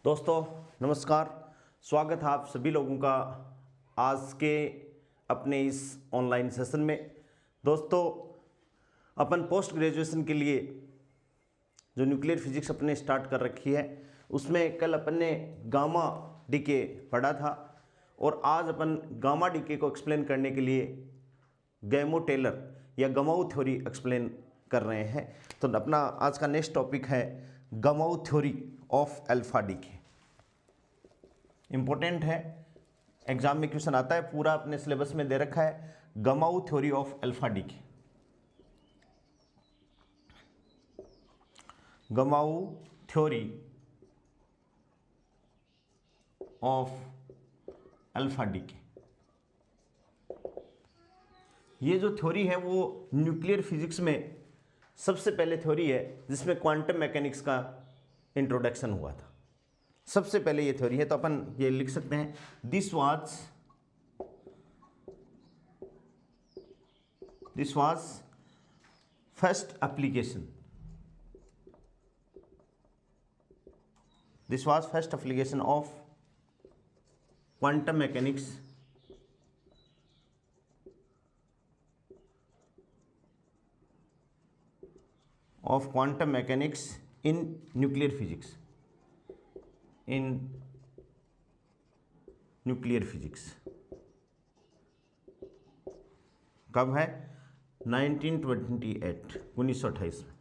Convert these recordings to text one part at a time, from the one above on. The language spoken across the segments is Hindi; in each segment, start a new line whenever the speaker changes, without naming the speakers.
दोस्तों नमस्कार। स्वागत है आप सभी लोगों का आज के अपने इस ऑनलाइन सेशन में। दोस्तों अपन पोस्ट ग्रेजुएशन के लिए जो न्यूक्लियर फिजिक्स अपने स्टार्ट कर रखी है उसमें कल अपन ने गामा डीके पढ़ा था और आज अपन गामा डीके को एक्सप्लेन करने के लिए गैमो टेलर या गमाऊ थ्योरी एक्सप्लेन कर रहे हैं। तो अपना आज का नेक्स्ट टॉपिक है Gamow theory of alpha decay. Important है, एग्जाम में क्वेश्चन आता है, पूरा अपने सिलेबस में दे रखा है Gamow theory of alpha decay. Gamow theory of alpha decay, ये जो थ्योरी है वो न्यूक्लियर फिजिक्स में सबसे पहले थ्योरी है जिसमें क्वांटम मैकेनिक्स का इंट्रोडक्शन हुआ था। सबसे पहले ये थ्योरी है, तो अपन ये लिख सकते हैं this was first application, this was first application of quantum mechanics in nuclear physics, कब है? 1928 में।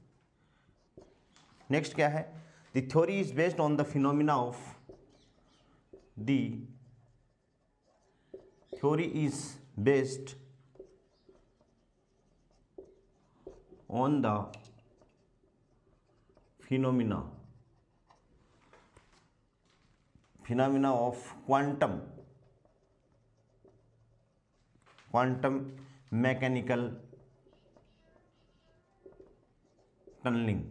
नेक्स्ट क्या है? The theory is based on the phenomena of quantum mechanical tunnelling.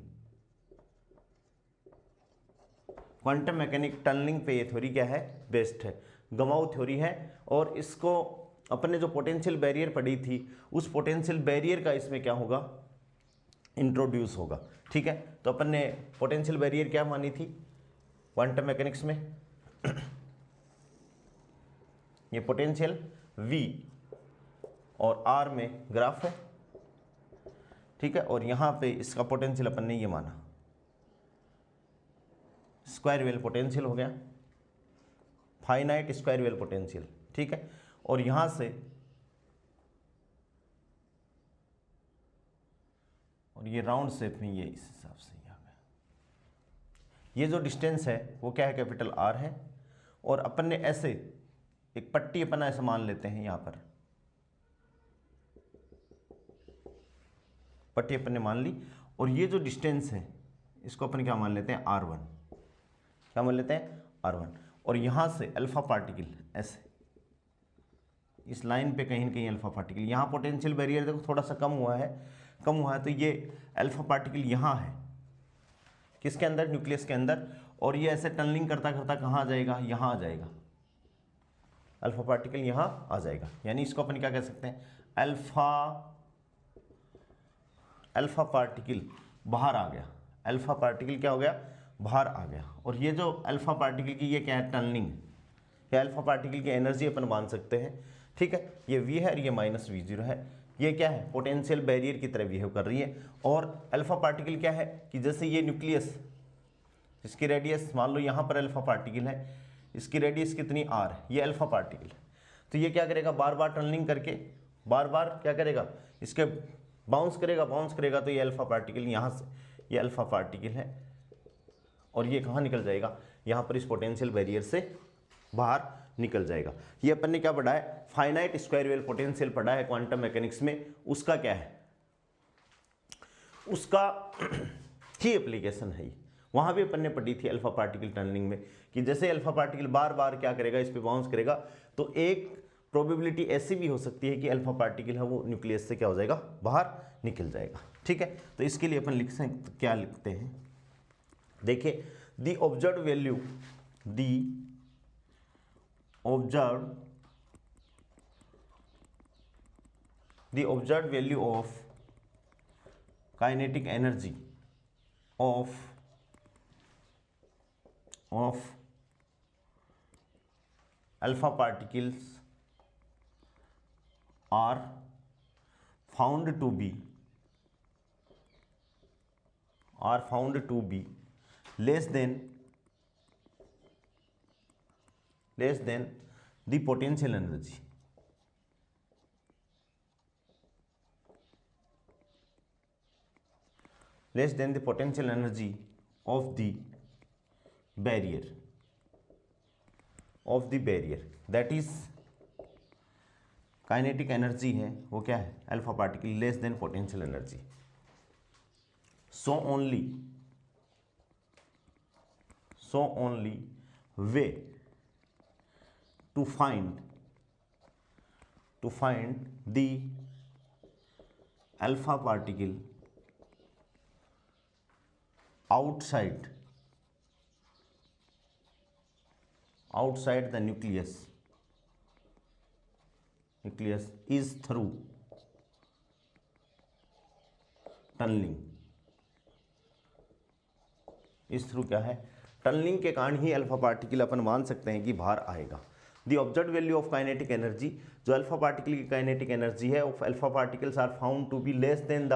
Quantum mechanic tunnelling पे ये थ्योरी क्या है? बेस्ड है, गमाऊ थ्योरी है। और इसको अपने जो पोटेंशियल बैरियर पढ़ी थी उस पोटेंशियल बैरियर का इसमें क्या होगा? इंट्रोड्यूस होगा। ठीक है, तो अपन ने पोटेंशियल बैरियर क्या मानी थी क्वांटम मैकेनिक्स में? ये पोटेंशियल V और R में ग्राफ है, ठीक है, और यहां पे इसका पोटेंशियल अपन ने ये माना स्क्वायर वेल पोटेंशियल हो गया, फाइनाइट स्क्वायर वेल पोटेंशियल। ठीक है, और यहां से और ये राउंड शेप में ये इस हिसाब से आ गया। ये जो डिस्टेंस है वो क्या है? कैपिटल R है। और अपन ने ऐसे एक पट्टी अपना ऐसे मान लेते हैं, यहां पर पट्टी अपन ने मान ली, और ये जो डिस्टेंस है इसको अपन क्या मान लेते हैं? R1। क्या मान लेते हैं? R1। और यहां से अल्फा पार्टिकल ऐसे इस लाइन पे कहीं ना कहीं अल्फा पार्टिकल, यहां पोटेंशियल बैरियर देखो थोड़ा सा कम हुआ है, तो ये अल्फा पार्टिकल यहां है, किसके अंदर? न्यूक्लियस के अंदर। और ये ऐसे टनलिंग करता करता कहां आ जाएगा? यहां आ जाएगा, अल्फा पार्टिकल यहां आ जाएगा। यानी इसको अपन क्या कह सकते हैं? अल्फा पार्टिकल बाहर आ गया। अल्फा पार्टिकल क्या हो गया? बाहर आ गया। और ये जो अल्फा पार्टिकल की ये क्या है? टनलिंग। या अल्फा पार्टिकल की एनर्जी अपन मान सकते हैं। ठीक है, ये V है और ये माइनस V0 है। ये क्या है? पोटेंशियल बैरियर की तरह बिहेव कर रही है। और अल्फा पार्टिकल क्या है कि जैसे ये न्यूक्लियस, इसकी रेडियस मान लो यहाँ पर अल्फा पार्टिकल है, इसकी रेडियस कितनी? R, ये अल्फा पार्टिकल है। तो ये क्या करेगा? बार बार टनलिंग करके बार बार क्या करेगा? इसके बाउंस करेगा, तो ये अल्फा पार्टिकल यहाँ से, ये अल्फा पार्टिकल है और ये कहाँ निकल जाएगा? यहाँ पर इस पोटेंशियल बैरियर से बाहर निकल जाएगा। ये अपन ने क्या पढ़ा है? फाइनाइट स्क्वायर वेल पोटेंशियल पढ़ा है क्वांटम मैकेनिक्स में। उसका क्या है? उसका ही एप्लीकेशन है ये। वहां भी अपन ने पढ़ी थी अल्फा पार्टिकल टनलिंग में कि जैसे अल्फा पार्टिकल बार बार क्या करेगा? इस पे बाउंस करेगा, तो एक प्रोबेबिलिटी ऐसी भी हो सकती है कि अल्फा पार्टिकल है वो न्यूक्लियस से क्या हो जाएगा? बाहर निकल जाएगा। ठीक है, तो इसके लिए अपन क्या लिखते हैं? देखिए, the observed value of kinetic energy of alpha particles are found to be less than the potential energy of the barrier that is kinetic energy है वो क्या है, alpha particle less than potential energy. So only way to find the alpha particle outside the nucleus is through tunnelling. क्या है, टनलिंग के कारण ही अल्फा पार्टिकल अपन मान सकते हैं कि बाहर आएगा. The observed value of kinetic energy, जो अल्फा पार्टिकल की काइनेटिक एनर्जी है of alpha particles are found to be less than the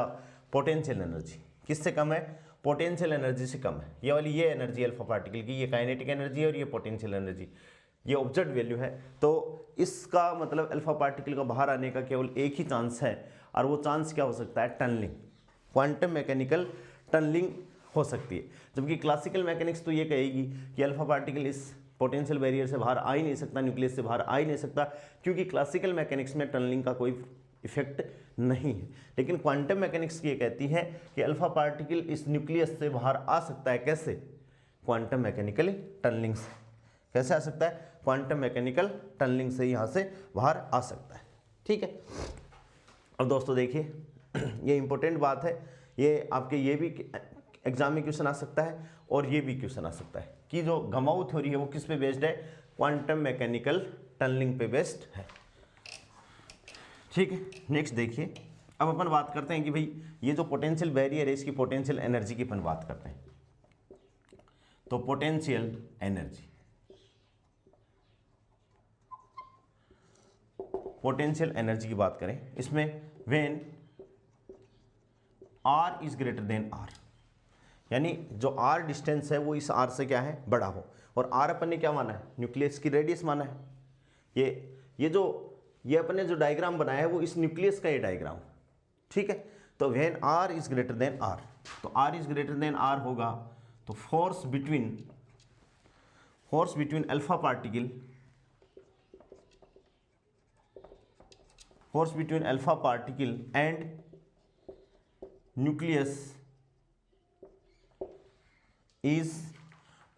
potential energy. किससे कम है, पोटेंशियल एनर्जी से कम है. ये वाली ये एनर्जी अल्फा पार्टिकल की, ये काइनेटिक एनर्जी है और ये पोटेंशियल एनर्जी, ये ऑब्जर्व्ड वैल्यू है. तो इसका मतलब अल्फा पार्टिकल का बाहर आने का केवल एक ही चांस है, और वो चांस क्या हो सकता है, टनलिंग, क्वांटम मैकेनिकल टनलिंग हो सकती है. जबकि क्लासिकल मैकेनिक्स तो ये कहेगी कि अल्फा पार्टिकल इस पोटेंशियल बैरियर से बाहर आ ही नहीं सकता, न्यूक्लियस से बाहर आ ही नहीं सकता, क्योंकि क्लासिकल मैकेनिक्स में टनलिंग का कोई इफेक्ट नहीं है. लेकिन क्वांटम मैकेनिक्स ये कहती है कि अल्फा पार्टिकल इस न्यूक्लियस से बाहर आ सकता है. कैसे, क्वांटम मैकेनिकल टनलिंग से. कैसे आ सकता है, क्वांटम मैकेनिकल टनलिंग से यहाँ से बाहर आ सकता है. ठीक है. अब दोस्तों देखिए, ये इंपॉर्टेंट बात है, ये आपके ये भी एग्जाम में क्वेश्चन आ सकता है और ये भी क्वेश्चन आ सकता है कि जो गमाऊ थ्योरी है वो किस पे बेस्ड है, क्वांटम मैकेनिकल टनलिंग पे बेस्ड है. ठीक है. नेक्स्ट देखिए, अब अपन बात करते हैं कि भाई ये जो पोटेंशियल बैरियर है इसकी पोटेंशियल एनर्जी की अपन बात करते हैं. तो पोटेंशियल एनर्जी की बात करें, इसमें when r is greater than r, यानी जो r डिस्टेंस है वो इस r से क्या है, बड़ा हो. और r अपन ने क्या माना है, न्यूक्लियस की रेडियस माना है. ये अपने जो डायग्राम बनाया है वो इस न्यूक्लियस का ये डायग्राम. ठीक है. तो when r is greater than r, तो r is greater than r होगा तो force between alpha particle and nucleus is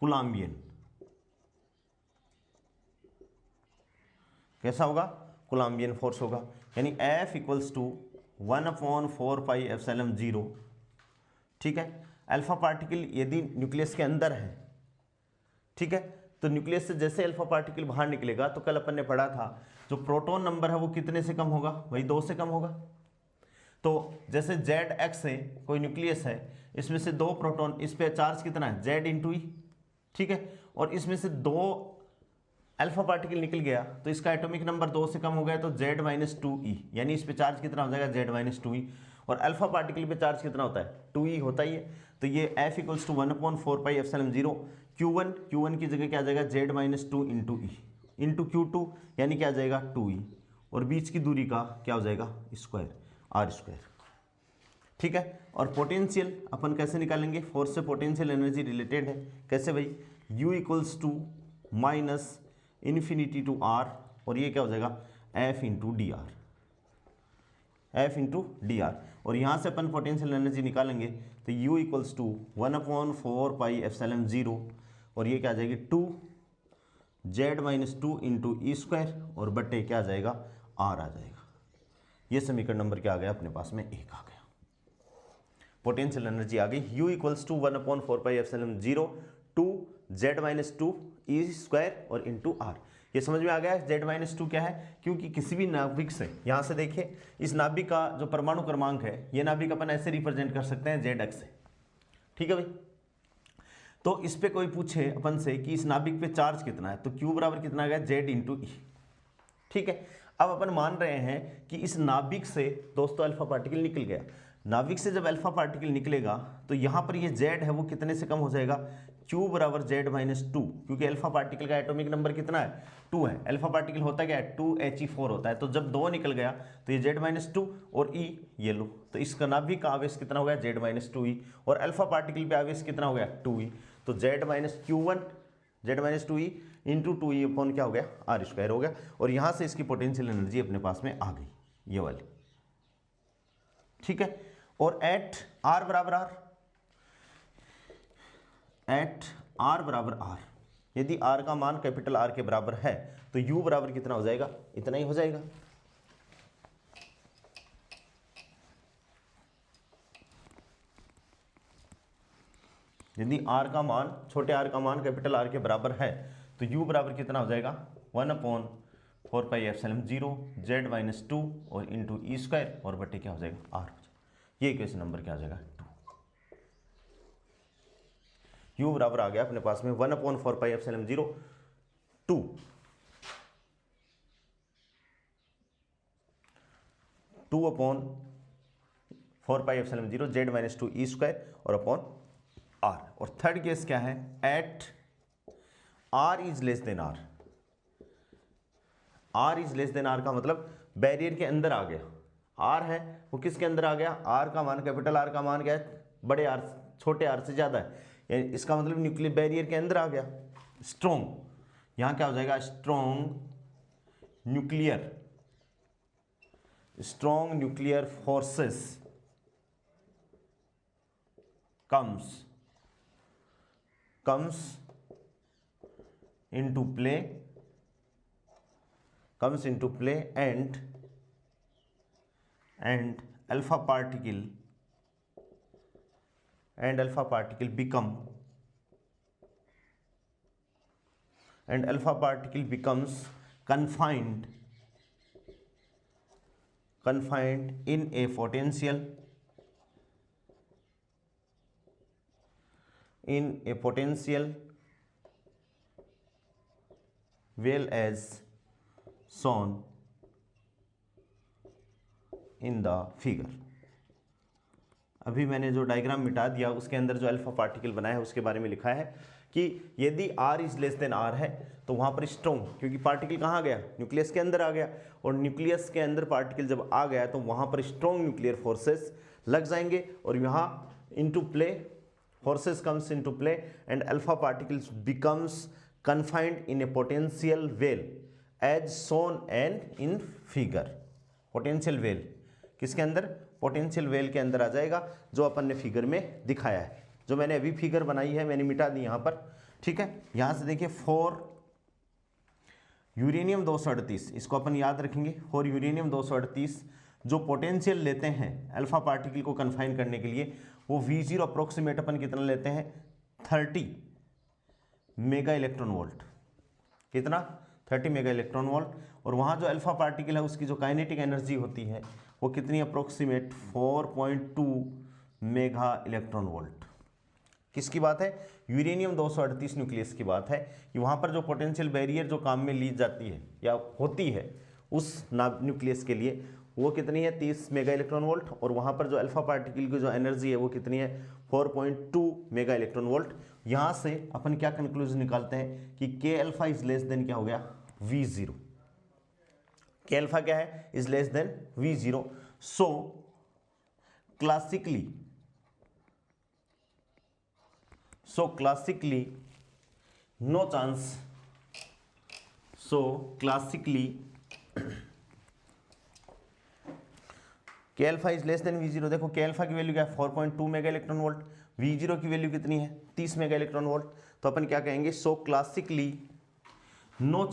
Coulombian. कैसा होगा, कूलम्बियन फोर्स होगा. यानी F इक्वल्स टू 1/4πε0. ठीक है. अल्फा पार्टिकल यदि न्यूक्लियस के अंदर है, ठीक है, तो न्यूक्लियस से जैसे अल्फा पार्टिकल बाहर निकलेगा तो कल अपन ने पढ़ा था जो प्रोटॉन नंबर है वो कितने से कम होगा, वही 2 से कम होगा. तो जैसे ZX है, कोई न्यूक्लियस है, इसमें से 2 प्रोटॉन, इस पे चार्ज कितना है, Z इंटू ई. ठीक है. और इसमें से 2 अल्फा पार्टिकल निकल गया तो इसका एटॉमिक नंबर 2 से कम हो गया तो Z-2e, यानी इस पे चार्ज कितना हो जाएगा, Z-2e. और अल्फा पार्टिकल पे चार्ज कितना होता है, 2e होता ही है. तो ये F इक्वल्स टू 1/4πε0 Q1 की जगह क्या आ जाएगा, Z-2 into E into Q2, यानी क्या आ जाएगा 2e, और बीच की दूरी का क्या हो जाएगा, स्क्वायर, r². ठीक है. और पोटेंशियल अपन कैसे निकालेंगे, फोर्स से पोटेंशियल एनर्जी रिलेटेड है. कैसे भाई, U equals to minus infinity to r, और ये क्या हो जाएगा, F इंटू डी आर. और यहाँ से अपन पोटेंशियल एनर्जी निकालेंगे तो U इक्वल्स टू 1/4πε0, और ये क्या आ जाएगी 2Z-2 इंटू ई² और बट्टे क्या आ जाएगा, r आ जाएगा. ये समीकरण नंबर क्या आ गया अपने पास में, 1 आ गया. पोटेंशियल एनर्जी आ गई, U इक्वल्स टू 1/4πε0 2Z-2 ई² और इंटू r. ये समझ में आ गया Z-2 क्या है, क्योंकि किसी भी नाभिक से, यहाँ से देखिए इस नाभिक का जो परमाणु क्रमांक है, ये नाभिक अपन ऐसे रिप्रेजेंट कर सकते हैं ZX से. ठीक है भाई. तो इस पे कोई पूछे अपन से कि इस नाभिक पे चार्ज कितना है, तो Q बराबर कितना आ गया, Z इंटू ई। ठीक है, अब अपन मान रहे हैं कि इस नाभिक से दोस्तों अल्फा पार्टिकल निकल गया। नाभिक से जब अल्फा पार्टिकल निकलेगा तो यहाँ पर ये Z है वो कितने से कम हो जाएगा, Q बराबर Z माइनस 2, क्योंकि अल्फा पार्टिकल का एटॉमिक नंबर कितना है, 2 है। अल्फा पार्टिकल होता क्या है, 2He4 होता है। तो जब 2 निकल गया तो ये Z माइनस 2 और E ये लो, तो इसका नाभिक का आवेश कितना हो गया, Z माइनस 2E, और अल्फा पार्टिकल पे आवेश कितना हो गया, 2E। तो Z minus Q1 Z minus 2E into 2E upon क्या हो गया, आर स्क्वायर हो गया। और यहाँ से इसकी पोटेंशियल एनर्जी अपने पास में आ गई, ये वाली। ठीक है, और एट आर बराबर आर, यदि आर का मान कैपिटल आर के बराबर है तो यू बराबर कितना हो जाएगा, इतना ही हो जाएगा। यदि आर का मान, छोटे आर का मान कैपिटल आर के बराबर है तो यू बराबर कितना हो जाएगा, 1/4πε0 Z माइनस 2 और इंटू ई स्क्वायर और बटे क्या हो जाएगा, आर हो जाएगा। ये क्वेश्चन नंबर क्या हो जाएगा, 2। यू बराबर आ गया अपने पास में 1/4πε0 2/4πε0 Z माइनस 2 ई स्क्वायर और अपॉन आर। और थर्ड केस क्या है, at R is less than R. R is less than R का मतलब बैरियर के अंदर आ गया। आर है वो किसके अंदर आ गया, आर का मान, कैपिटल आर का मान क्या है, बड़े आर, छोटे आर से ज्यादा है, यानी इसका मतलब न्यूक्लियर बैरियर के अंदर आ गया। स्ट्रॉन्ग, यहां क्या हो जाएगा, strong nuclear forces comes into play and alpha particle becomes confined in a potential well as shown in the figure। अभी मैंने जो डायग्राम मिटा दिया उसके अंदर जो अल्फा पार्टिकल बनाया है उसके बारे में लिखा है कि यदि r is less then r है तो वहां पर स्ट्रॉन्ग, क्योंकि पार्टिकल कहाँ गया, न्यूक्लियस के अंदर आ गया, और न्यूक्लियस के अंदर पार्टिकल जब आ गया तो वहां पर स्ट्रॉन्ग न्यूक्लियर फोर्सेस लग जाएंगे, और यहाँ into play, forces comes into play and alpha particles becomes confined in a potential well as shown and in figure। potential well किसके अंदर, potential well के अंदर आ जाएगा, जो अपन ने फिगर में दिखाया है, जो मैंने अभी फिगर बनाई है मैंने मिटा दी यहाँ पर। ठीक है, यहाँ से देखिए फॉर यूरेनियम 238, इसको अपन याद रखेंगे, फॉर यूरेनियम 238 जो पोटेंशियल लेते हैं अल्फा पार्टिकल को कन्फाइन करने के लिए, वो V0 अप्रोक्सीमेट अपन कितना लेते हैं, 30 मेगा इलेक्ट्रॉन वोल्ट। कितना, 30 मेगा इलेक्ट्रॉन वोल्ट। और वहाँ जो अल्फा पार्टिकल है उसकी जो काइनेटिक एनर्जी होती है वो कितनी, अप्रोक्सीमेट 4.2 मेगा इलेक्ट्रॉन वोल्ट। किसकी बात है, यूरेनियम 238 न्यूक्लियस की बात है, कि वहाँ पर जो पोटेंशियल बैरियर जो काम में ली जाती है या होती है उस न्यूक्लियस के लिए, वो कितनी है, 30 मेगा इलेक्ट्रॉन वोल्ट। और वहाँ पर जो अल्फा पार्टिकल की जो एनर्जी है वो कितनी है, 4.2 मेगा इलेक्ट्रॉन वोल्ट। यहाँ से अपन क्या कंक्लूजन निकालते हैं कि के अल्फा इज लेस देन क्या हो गया, V0। के अल्फा क्या है, is less than V0। So classically no chance, K alpha is less than V0। देखो के अल्फा की वैल्यू क्या है, 4.2 मेगा इलेक्ट्रॉन वोल्ट, V0 की वैल्यू कितनी है, 30 मेगा इलेक्ट्रॉन वोल्ट। तो अपन क्या कहेंगे, so classically no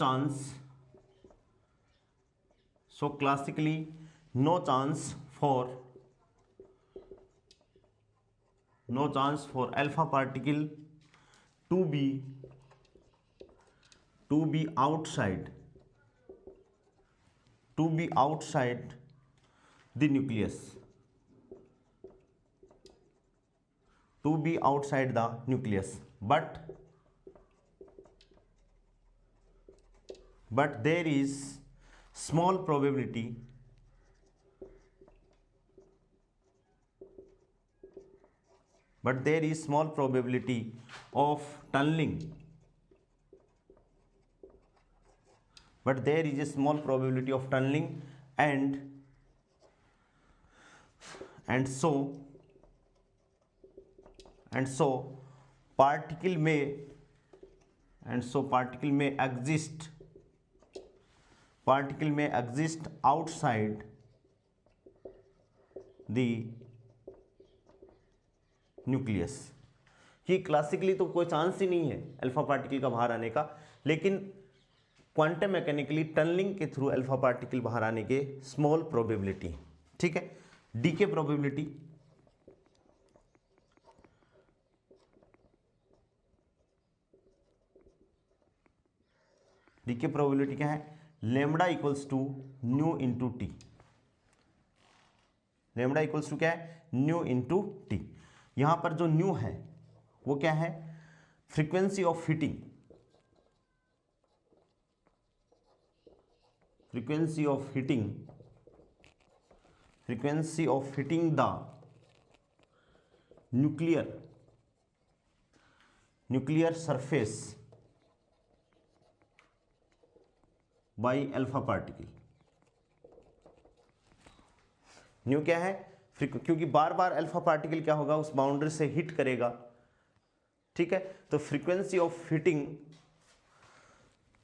chance for alpha particle to be outside the nucleus, to be outside the nucleus, but there is small probability of tunneling, and so particle may exist outside the nucleus. कि क्लासिकली तो कोई चांस ही नहीं है अल्फा पार्टिकल का बाहर आने का, लेकिन क्वांटम मैकेनिकली टनलिंग के थ्रू अल्फा पार्टिकल बाहर आने के स्मॉल प्रोबेबिलिटी। ठीक है, डीके प्रोबेबिलिटी क्या है? Lambda equals to nu into T. Lambda equals to क्या है? Nu into T. यहां पर जो न्यू है वो क्या है? Frequency of hitting, the nuclear surface by alpha particle. Nu क्या है? क्योंकि बार बार अल्फा पार्टिकल क्या होगा? उस बाउंड्री से हिट करेगा। ठीक है, तो frequency of hitting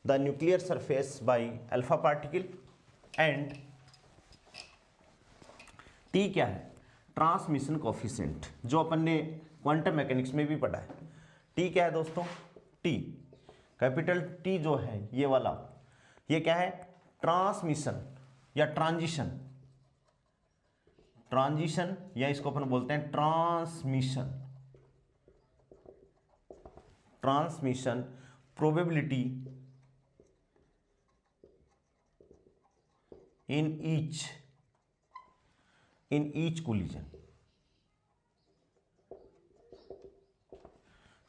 the nuclear surface by alpha particle, and T क्या है? ट्रांसमिशन कोफिशिएंट, जो अपन ने क्वांटम मैकेनिक्स में भी पढ़ा है। टी क्या है दोस्तों? टी, कैपिटल टी जो है ये वाला, ये क्या है? ट्रांसमिशन या ट्रांजिशन, या इसको अपन बोलते हैं transmission probability in each collision.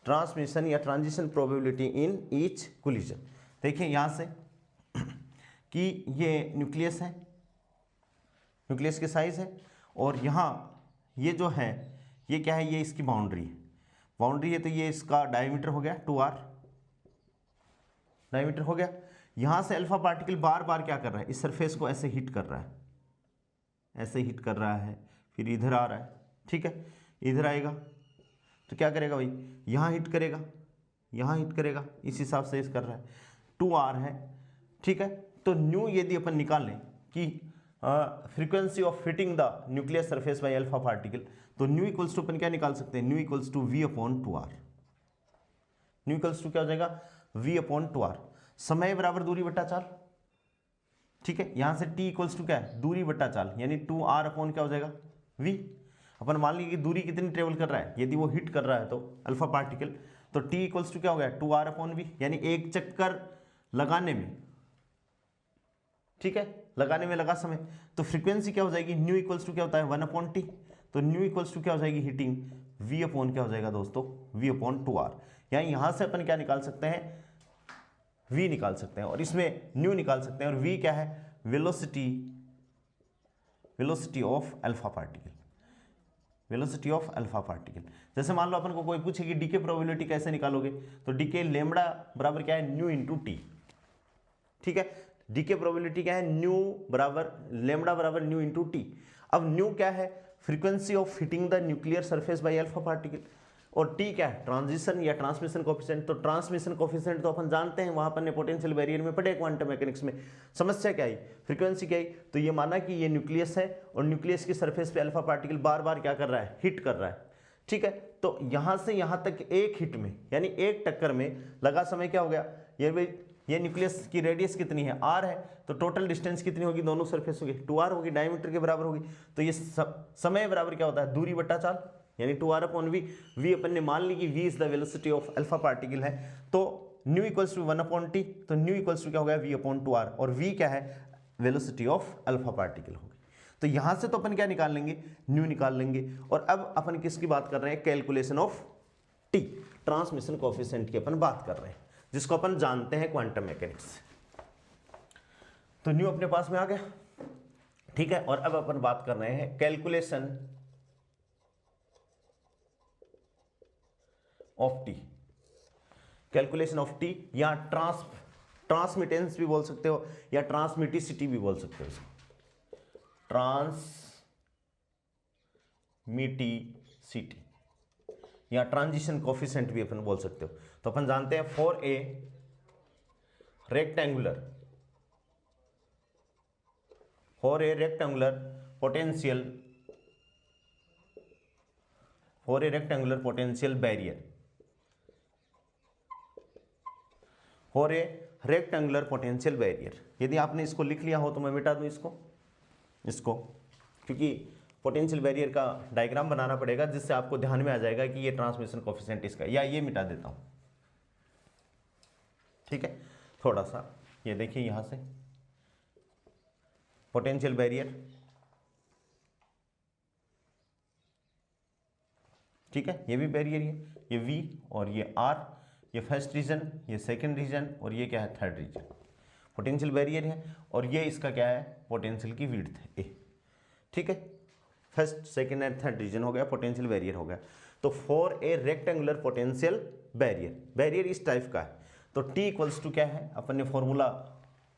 Transmission या transition probability in each collision. देखिए यहां से कि ये न्यूक्लियस है, न्यूक्लियस की साइज है, और यहाँ ये जो है ये क्या है? ये इसकी बाउंड्री है, तो ये इसका डायमीटर हो गया 2r, डायमीटर हो गया। यहाँ से अल्फा पार्टिकल बार बार क्या कर रहा है? इस सरफेस को ऐसे हिट कर रहा है, फिर इधर आ रहा है। ठीक है, इधर आएगा तो क्या करेगा भाई? यहाँ हिट करेगा, इस हिसाब से इस कर रहा है, 2r है। ठीक है, तो न्यू यदि अपन निकाल लें कि frequency of hitting the nuclear surface by alpha particle, तो न्यू इक्वल्स टू अपन क्या निकाल सकते हैं? Nu equals to v upon 2r। Nu equals to क्या हो जाएगा? v upon 2r। समय बराबर दूरी बट्टा चाल। ठीक है, यहां से t इक्वल्स टू क्या है? दूरी बट्टा चाल, यानी 2r अपॉन क्या हो जाएगा? v। अपन मान लीजिए कि दूरी कितनी ट्रेवल कर रहा है, यदि वो हिट कर रहा है तो अल्फा पार्टिकल, तो t इक्वल्स टू क्या हो गया? 2r अपॉन v, यानी एक चक्कर लगाने में, ठीक है, लगाने में लगा समय, तो फ्रीक्वेंसी क्या हो जाएगी? न्यू इक्वल्स टू क्या होता है? 1 अपॉन टी। तो न्यू इक्वल्स टू क्या हो जाएगी? हिटिंग v अपॉन क्या हो जाएगा दोस्तों? v upon 2r। यानी यहां से अपन क्या निकाल सकते हैं? v निकाल सकते हैं, और इसमें न्यू निकाल सकते हैं, और v क्या है? Velocity of alpha particle. जैसे मान लो अपन को कोई पूछे कि डीके प्रोबेबिलिटी कैसे निकालोगे, तो डीके लेमडा बराबर क्या है? Nu into T. ठीक है, डीके प्रोबेबिलिटी क्या है? न्यू बराबर लेमडा बराबर न्यू इंटू टी। अब न्यू क्या है? Frequency of hitting the nuclear surface by alpha particle, और टी क्या है? ट्रांजिशन या ट्रांसमिशन कोफिशिएंट। तो ट्रांसमिशन कोफिशिएंट तो अपन जानते हैं, वहां पर ने पोटेंशियल बैरियर में पढ़े क्वांटम मैकेनिक्स में। समस्या क्या आई? फ्रीक्वेंसी क्या आई? तो ये माना कि ये न्यूक्लियस है, और न्यूक्लियस की सरफेस पे अल्फा पार्टिकल बार बार क्या कर रहा है? हिट कर रहा है। ठीक है, तो यहां से यहां तक एक हिट में, यानी एक टक्कर में लगा समय क्या हो गया? ये न्यूक्लियस की रेडियस कितनी है? r है, तो टोटल डिस्टेंस कितनी होगी? दोनों सरफेस होगी 2r होगी, डायमीटर के बराबर होगी। तो ये समय बराबर क्या होता है? दूरी बट्टा चाल, यानी 2r अपॉन v। v अपन ने मान ली कि v is the velocity of alpha particle है, तो nu equals to 1 upon T, तो न्यू इक्वल्स टू क्या हो गया? v अपॉन 2r, और v क्या है? वेलोसिटी ऑफ अल्फा पार्टिकल होगी। तो यहां से तो अपन क्या निकाल लेंगे, न्यू निकाल लेंगे। और अब अपन किसकी बात कर रहे हैं, calculation of T, transmission coefficient की अपन बात कर रहे हैं, जिसको अपन जानते हैं क्वांटम मैकेनिक्स से। तो न्यू अपने पास में आ गया, ठीक है। और अब अपन बात कर रहे हैं calculation of T. Calculation of T या ट्रांसमिटेंस भी बोल सकते हो या ट्रांसमिटिसिटी भी बोल सकते हो इसको, ट्रांसमिटिसिटी या ट्रांजिशन कोएफिशिएंट भी अपन बोल सकते हो। तो अपन जानते हैं for a rectangular potential barrier, for a rectangular potential barrier. यदि आपने इसको लिख लिया हो तो मैं मिटा दूं इसको, क्योंकि पोटेंशियल बैरियर का डायग्राम बनाना पड़ेगा जिससे आपको ध्यान में आ जाएगा कि ये ट्रांसमिशन कोएफिशिएंट इसका, या ये मिटा देता हूं, ठीक है। थोड़ा सा ये देखिए यहां से पोटेंशियल बैरियर, ठीक है, ये भी बैरियर है, ये V और ये R, ये फर्स्ट रीजन, ये सेकंड रीजन और ये क्या है, थर्ड रीजन। पोटेंशियल बैरियर है और ये इसका क्या है, पोटेंशियल की विड्थ है ए, ठीक है। First second and third region हो गया, पोटेंशियल बैरियर हो गया। तो for a rectangular potential barrier इस टाइप का है, तो T इक्वल्स टू क्या है, अपन ने फॉर्मूला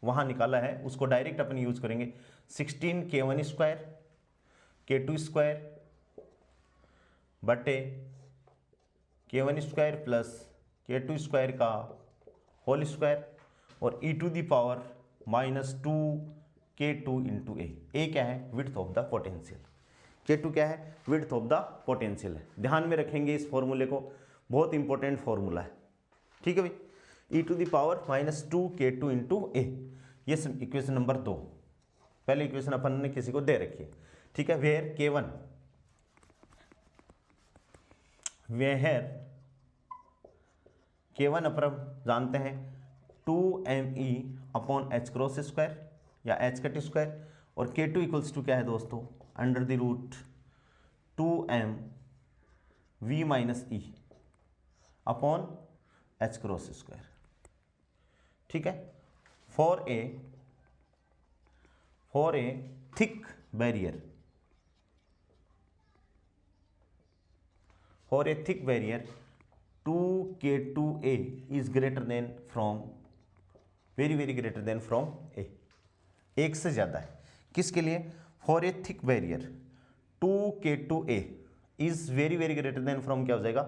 वहां निकाला है, उसको डायरेक्ट अपन यूज करेंगे, 16K1 स्क्वायर K2 स्क्वायर बटे K1 square plus K2 square का होल स्क्वायर और e to the power -2K2 into A क्या है, width of the potential, K2 क्या है, विड्थ ऑफ द पोटेंशियल है। ध्यान में रखेंगे इस फॉर्मूले को, बहुत इंपॉर्टेंट फॉर्मूला है, ठीक है भाई। e to the power -2K2 into A, ये इक्वेशन नंबर 2, पहले इक्वेशन अपन ने किसी को दे रखी है, ठीक है। वेयर K1 अपन जानते हैं 2me upon h cross square या h कट स्क्वायर, और K2 इक्वल्स टू क्या है दोस्तों, under the root 2m v minus E upon h cross square, ठीक है। For a thick barrier, for a thick barrier 2K2A is greater than from very greater than from A, एक से ज़्यादा है, किसके लिए, for a thick barrier 2K2A is very greater than from क्या हो जाएगा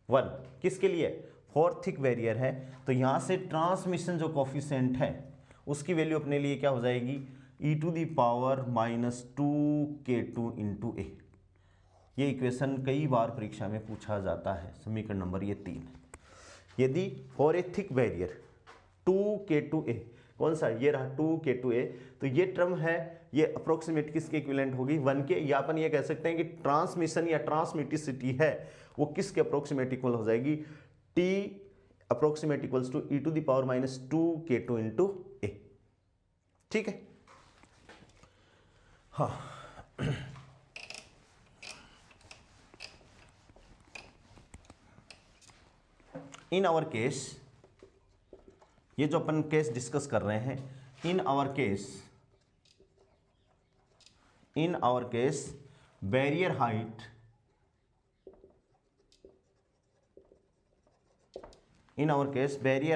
1, किसके लिए, for thick barrier है, तो यहाँ से ट्रांसमिशन जो कोफिशिएंट है उसकी वैल्यू अपने लिए क्या हो जाएगी, e to the power -2K2 into A. ये इक्वेशन कई बार परीक्षा में पूछा जाता है, समीकरण नंबर ये 3 है। यदि for a thick barrier 2K2A, कौन सा, ये रहा 2K2A, तो ये टर्म है, ये अप्रोक्सीमेट किसके इक्विवेलेंट होगी, 1 के, या अपन ये कह सकते हैं कि ट्रांसमिशन या ट्रांसमिटिसिटी है वो किसके अप्रोक्सीमेट इक्वल हो जाएगी, T approximate equals to e to the power -2K2 into A, ठीक है। हाँ इन आवर केस, ये जो अपन केस डिस्कस कर रहे हैं, in our case barrier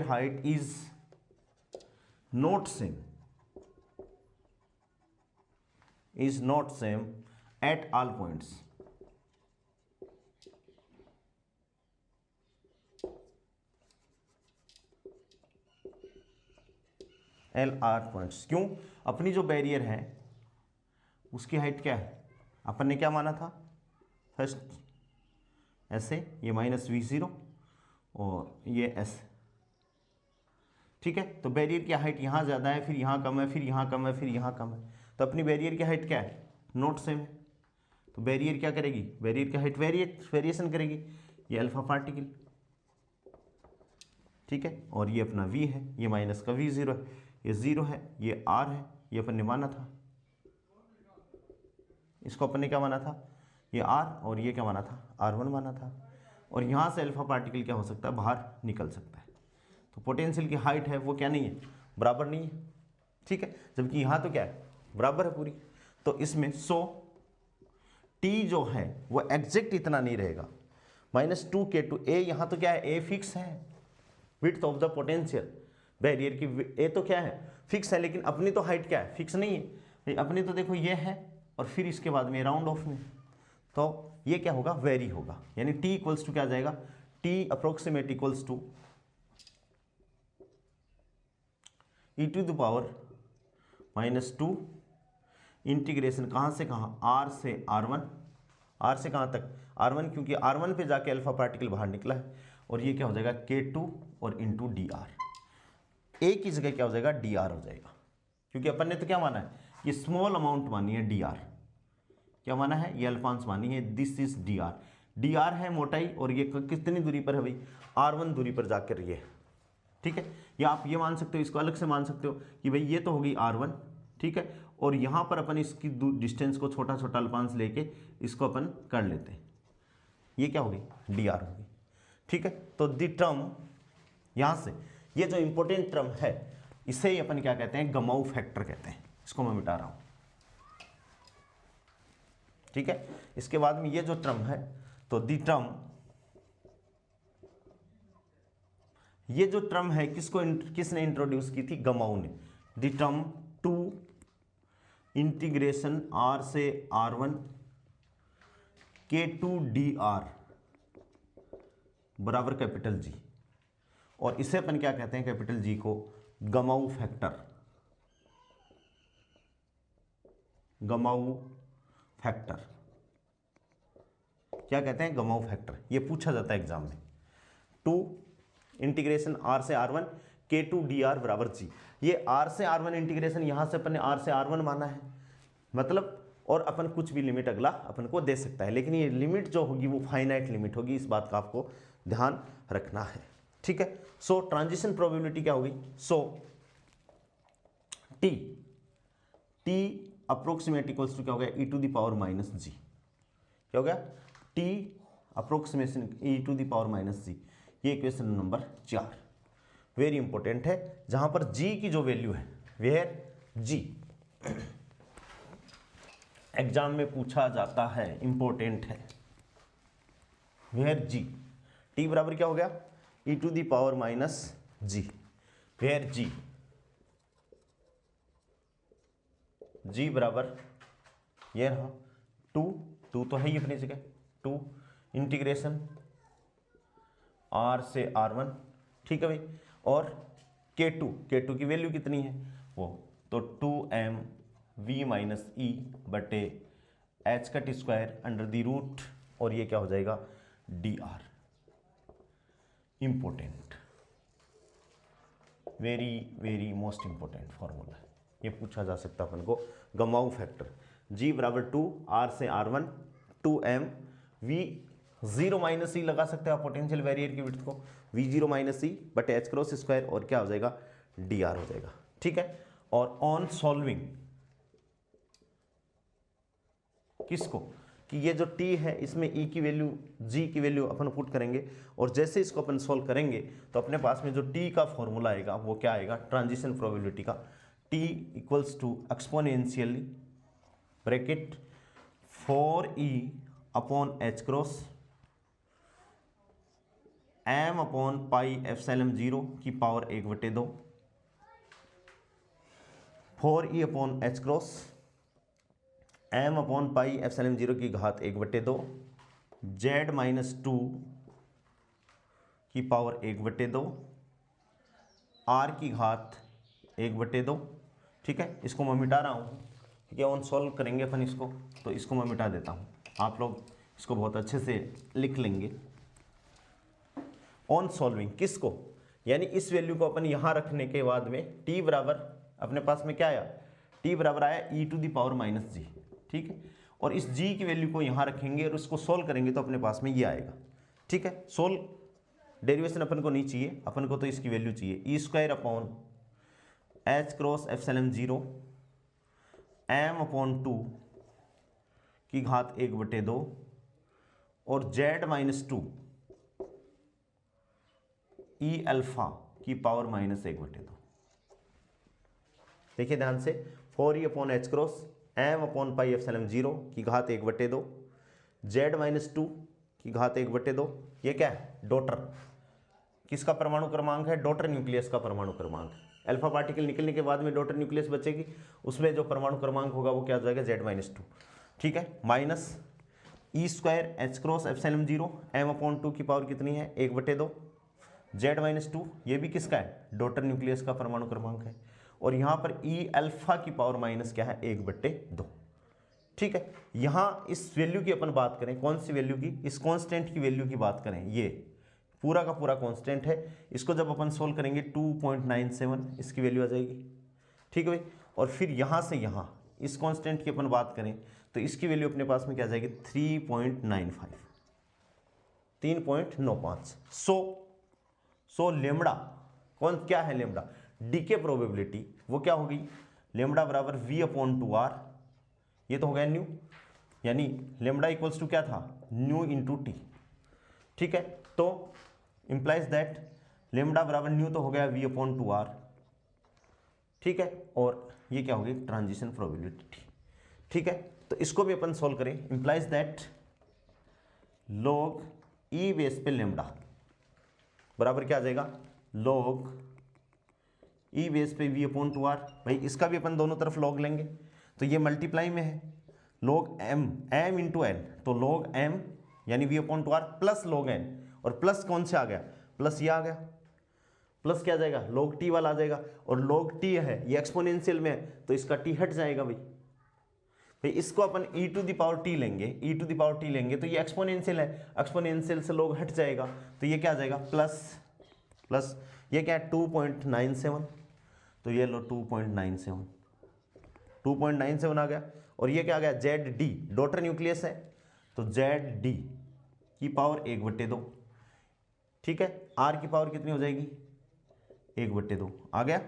height is not same at all points, LR points. क्यों, अपनी जो बैरियर है उसकी हाइट क्या है, अपन ने क्या माना था, फर्स्ट ऐसे, ये -V0 और ये S, ठीक है। तो बैरियर की हाइट यहाँ ज़्यादा है, फिर यहाँ कम है, फिर यहाँ कम है, फिर यहाँ कम है, तो अपनी बैरियर की हाइट क्या है, नॉट सेम है। तो बैरियर क्या करेगी, बैरियर की हाइट वेरिएशन करेगी, ये अल्फा पार्टिकल, ठीक है। और ये अपना V है, ये माइनस का V0 है, ये 0 है, ये R है, ये अपन ने माना था, इसको अपन ने क्या माना था, ये आर, और ये क्या माना था, R1 माना था। और यहाँ से अल्फा पार्टिकल क्या हो सकता है, बाहर निकल सकता है। तो पोटेंशियल की हाइट है वो क्या नहीं है, बराबर नहीं है, ठीक है। जबकि यहाँ तो क्या है, बराबर है पूरी। तो इसमें टी जो है वो एग्जैक्ट इतना नहीं रहेगा, -2k2 a, यहाँ तो क्या है, a फिक्स है, width of the potential barrier की, a तो क्या है, फिक्स है, लेकिन अपनी तो हाइट क्या है, फिक्स नहीं है। अपनी तो देखो ये है, और फिर इसके बाद में राउंड ऑफ में, तो ये क्या होगा, वेरी होगा। यानी t इक्वल्स टू क्या आ जाएगा, t approximate equals to e⁻² integration कहाँ से कहाँ, r से r1, r से कहाँ तक, r1, क्योंकि r1 पे जाके अल्फा पार्टिकल बाहर निकला है, और ये क्या हो जाएगा, k2 और इंटू dr, a की जगह क्या हो जाएगा, dr हो जाएगा, क्योंकि अपन ने तो क्या माना है, ये स्मॉल अमाउंट मानी है dr, क्या माना है, ये अल्फांस मानी है, दिस इज dr है मोटाई, और ये कितनी दूरी पर है भाई, r1 दूरी पर जाकर ये, ठीक है। या आप ये मान सकते हो, इसको अलग से मान सकते हो कि भाई ये तो होगी r1, ठीक है, और यहाँ पर अपन इसकी डिस्टेंस को छोटा छोटा अल्फांस लेके इसको अपन कर लेते हैं, ये क्या होगी, dr होगी, ठीक है। तो द टर्म यहाँ से, ये जो इंपॉर्टेंट टर्म है, इसे ही अपन क्या कहते हैं, गमाऊ फैक्टर कहते हैं। इसको मैं मिटा रहा हूँ, ठीक है। इसके बाद में ये जो टर्म है, तो द टर्म, ये जो टर्म है किसने इंट्रोड्यूस की थी, गमाऊ ने। द टर्म 2 इंटीग्रेशन r से r1 k2 dr बराबर कैपिटल G, और इसे अपन क्या कहते हैं, कैपिटल G को गमाऊ फैक्टर, गमाऊ फैक्टर क्या कहते हैं, गमाऊ फैक्टर। ये पूछा जाता है एग्जाम में। 2 इंटीग्रेशन r से r1 k2 dr बराबर G। ये r से r1 इंटीग्रेशन, यहाँ से अपन ने r से r1 माना है, मतलब, और अपन कुछ भी लिमिट अगला अपन को दे सकता है, लेकिन ये लिमिट जो होगी वो फाइनाइट लिमिट होगी, इस बात का आपको ध्यान रखना है, ठीक है। सो ट्रांजिशन प्रोबेबिलिटी क्या होगी, सो t अप्रोक्सीमेट इक्वल्स टू क्या हो गया, e⁻⁻g, क्या हो गया, t अप्रोक्सीमेशन e⁻⁻g, ये इक्वेशन नंबर 4 वेरी इंपॉर्टेंट है, जहां पर g की जो वैल्यू है, वेयर g एग्जाम में पूछा जाता है, इंपॉर्टेंट है, वेयर g, t बराबर क्या हो गया, e⁻⁻g, वेयर g बराबर ये रहा 2 तो है ही अपनी जगह, 2 इंटीग्रेशन r से r1, ठीक है भाई, और k2 की वैल्यू कितनी है वो, तो 2mv - e h cut square under the root, और ये क्या हो जाएगा, dr। Important, very very most important formula है, ये पूछा जा सकता है अपन को, गमाऊ फैक्टर g बराबर 2 r से r1 2m v0 - e लगा सकते हैं आप पोटेंशियल बैरियर की विड्थ को, v0 - e बटे h क्रॉस स्क्वायर, और क्या हो जाएगा, dr हो जाएगा, ठीक है। और ऑन सॉल्विंग किसको, कि ये जो t है इसमें e की वैल्यू, g की वैल्यू अपन पुट करेंगे, और जैसे इसको अपन सॉल्व करेंगे तो अपने पास में जो t का फॉर्मूला आएगा वो क्या आएगा, ट्रांजिशन प्रोबेबिलिटी का, t equals to exponentially bracket 4e upon h cross m upon pi epsilon 0 की power 1/2, 4e upon h cross m upon pi epsilon 0 की घात 1/2, z - 2 की पावर 1/2, r की घात 1/2, ठीक है। इसको मैं मिटा रहा हूँ, ठीक है, ऑन सॉल्व करेंगे अपन इसको, तो इसको मैं मिटा देता हूँ, आप लोग इसको बहुत अच्छे से लिख लेंगे। ऑन सॉल्विंग किसको, यानी इस वैल्यू को अपन यहाँ रखने के बाद में t बराबर अपने पास में क्या आया, t बराबर आया e⁻⁻g, ठीक है, और इस g की वैल्यू को यहाँ रखेंगे और उसको सोल्व करेंगे तो अपने पास में ये आएगा, ठीक है। सोल्व डेरिवेशन अपन को नहीं चाहिए, अपन को तो इसकी वैल्यू चाहिए, e² upon h cross epsilon 0 m upon 2 की घात 1/2 और Z-2 ई अल्फा की पावर -1/2। देखिए ध्यान से, 4e/h क्रॉस m/πε0 की घात 1/2 Z-2 की घात 1/2। ये क्या है? डॉटर। किसका परमाणु क्रमांक है? डॉटर न्यूक्लियस का परमाणु क्रमांक। अल्फा पार्टिकल निकलने के बाद में डॉटर न्यूक्लियस बचेगी, उसमें जो परमाणु क्रमांक होगा वो क्या हो जाएगा? Z-2। ठीक है, माइनस E²H क्रॉस ε0 m/2 की पावर कितनी है? 1/2 Z-2। ये भी किसका है? डॉटर न्यूक्लियस का परमाणु क्रमांक है। और यहाँ पर ई अल्फा की पावर माइनस क्या है? 1/2। ठीक है, यहाँ इस वैल्यू की अपन बात करें, कौन सी वैल्यू की? इस कांस्टेंट की वैल्यू की बात करें, ये पूरा का पूरा कांस्टेंट है। इसको जब अपन सोल्व करेंगे 2.97 इसकी वैल्यू आ जाएगी। ठीक है भाई, और फिर यहाँ से यहाँ इस कांस्टेंट की अपन बात करें तो इसकी वैल्यू अपने पास में क्या आ जाएगी? 3.95, 3.95। सो लेमड़ा कौन क्या है? लेमड़ा डीके प्रोबेबिलिटी वो क्या होगी? लेमड़ा बराबर V/2R, ये तो हो गया न्यू, यानी लेमड़ा इक्वल्स टू क्या था? New into T. ठीक है, तो इंप्लाइज दैट लेमड़ा बराबर न्यू तो हो गया V/2R। ठीक है, और ये क्या होगी? Transition probability. ठीक है, तो इसको भी अपन सोल्व करें, implies that log E base पे लेमड़ा बराबर क्या आ जाएगा? log ई बेस पे V/2R। भाई इसका भी अपन दोनों तरफ log लेंगे तो ये मल्टीप्लाई में है, log m इंटू n, तो log m यानी V/2R प्लस log n, और प्लस कौन से आ गया? प्लस ये आ गया, प्लस क्या आ जाएगा? log t वाला आ जाएगा, और log t है ये एक्सपोनेंशियल में है तो इसका t हट जाएगा। भाई इसको अपन e⁻t लेंगे, e⁻t लेंगे तो ये एक्सपोनेंशियल है, एक्सपोनेंशियल से log हट जाएगा तो ये क्या आ जाएगा? प्लस ये क्या है? 2.97, तो ये लो 2.97 आ गया। और ये क्या आ गया? ZD, डॉटर न्यूक्लियस है तो ZD की पावर 1/2। ठीक है, R की पावर कितनी हो जाएगी? 1/2 आ गया,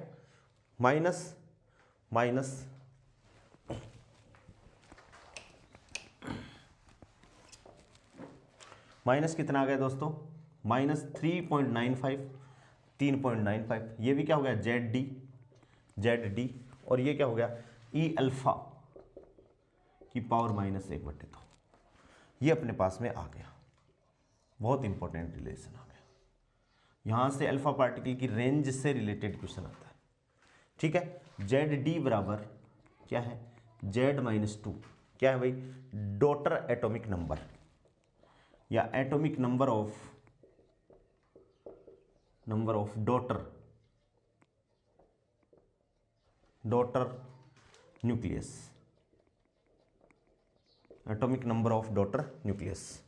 माइनस कितना आ गया दोस्तों? -3.95, 3.95। ये भी क्या हो गया? ZD, और ये क्या हो गया? ई अल्फा की पावर -1/2। ये अपने पास में आ गया, बहुत इंपॉर्टेंट रिलेशन आ गया। यहाँ से अल्फा पार्टिकल की रेंज से रिलेटेड क्वेश्चन आता है। ठीक है, ZD बराबर क्या है? Z-2 क्या है भाई? डॉटर एटॉमिक नंबर या atomic number of daughter nucleus, atomic number of daughter nucleus.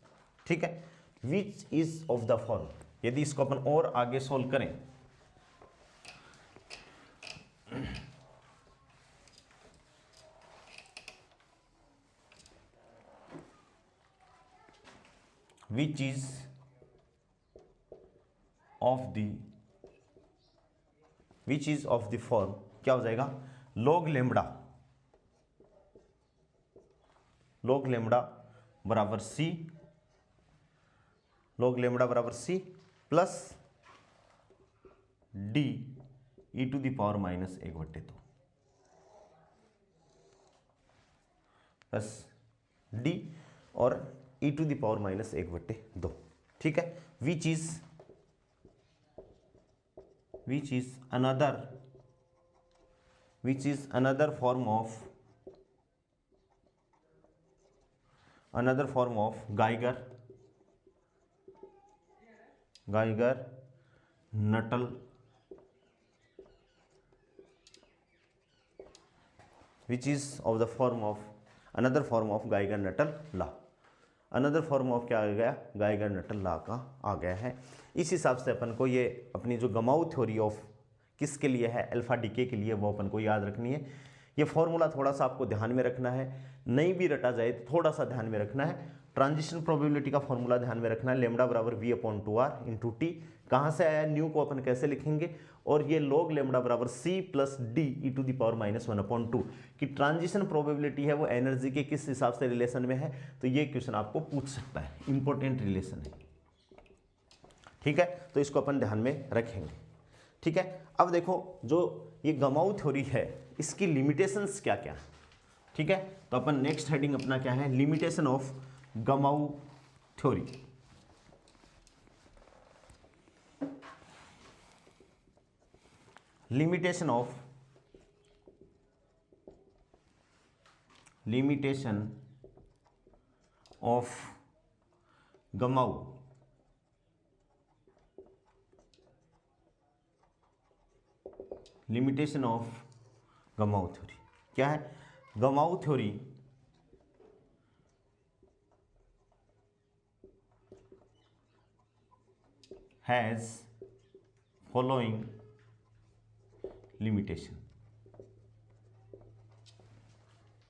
ठीक है, which is of the form, यदि इसको अपन और आगे सोल्व करें which is of the form क्या हो जाएगा? log लेमड़ा बराबर C, log लेमड़ा बराबर C plus D e⁻ -1/2 plus D और e⁻ -1/2। ठीक है, which is another form of Geiger Nuttall which is of the form of another form of Geiger Nuttall law. Another form of क्या आ गया? गाइगर नटल लॉ का आ गया है। इस हिसाब से अपन को ये अपनी जो गमाऊ थ्योरी ऑफ किसके लिए है? अल्फा डीके के लिए, वो अपन को याद रखनी है। ये फॉर्मूला थोड़ा सा आपको ध्यान में रखना है, नहीं भी रटा जाए तो थोड़ा सा ध्यान में रखना है। ट्रांजिशन प्रोबेबिलिटी का फॉर्मूला ध्यान में रखना है, लेमडा बराबर V upon two R into T. कहाँ से आया, न्यू को अपन कैसे लिखेंगे, और ये लॉग लेमडा बराबर C plus D e to the power minus one upon two की ट्रांजिशन प्रोबेबिलिटी है वो एनर्जी के किस हिसाब से रिलेशन में है, तो ये क्वेश्चन आपको पूछ सकता है, इंपॉर्टेंट रिलेशन है। ठीक है, तो इसको अपन ध्यान में रखेंगे। ठीक है, अब देखो जो ये गमाऊ थ्योरी है इसकी लिमिटेशंस क्या क्या है। ठीक है, तो अपन नेक्स्ट हेडिंग अपना क्या है, limitation of Gamow theory. Limitation of Gamow limitation of Gamow theory क्या है, Gamow theory has following limitation.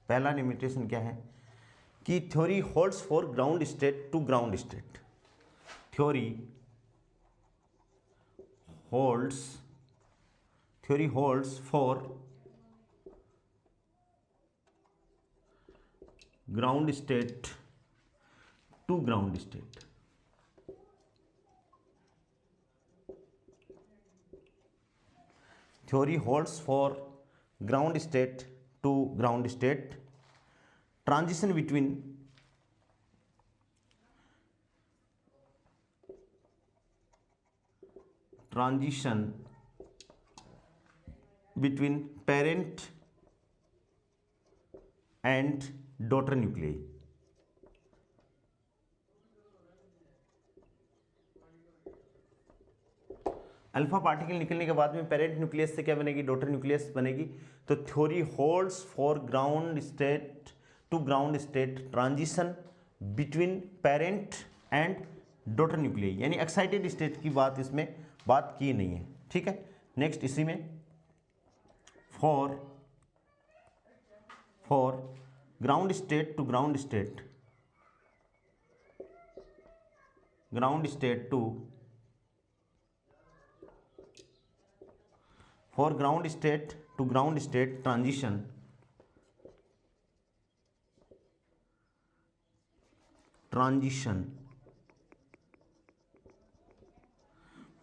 पहला लिमिटेशन क्या है कि theory holds for ground state to ground state. Theory holds for ground state to ground state. Theory holds for ground state to ground state, transition between parent and daughter nuclei। अल्फा पार्टिकल निकलने के बाद में पेरेंट न्यूक्लियस से क्या बनेगी, डॉटर न्यूक्लियस बनेगी। तो theory holds for ground state to ground state transition between parent and daughter nucleus, यानी एक्साइटेड स्टेट की बात इसमें बात की नहीं है। ठीक है, नेक्स्ट इसी में for ground state to ground state, ground state to for ground state to ground state transition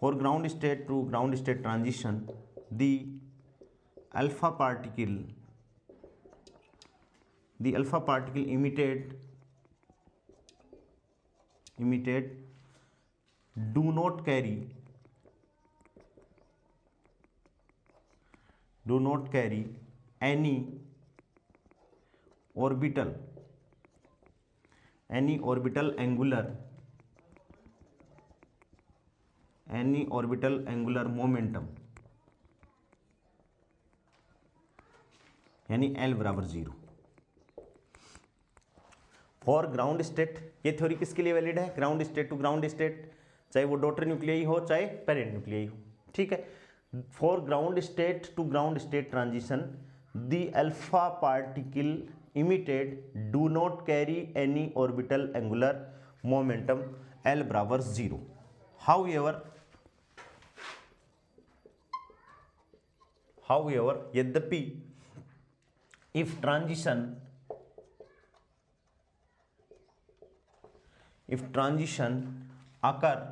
for ground state to ground state transition, the alpha particle emitted do not carry any orbital angular momentum, यानी L बराबर 0 फॉर ग्राउंड स्टेट। ये थ्योरी किसके लिए वैलिड है, ground state to ground state, चाहे वो डॉटर न्यूक्लियाई हो चाहे पेरेंट न्यूक्लियाई हो। ठीक है, for ground state to ground state transition the alpha particle emitted do not carry any orbital angular momentum L बराबर 0। However, यद्यपि if transition occur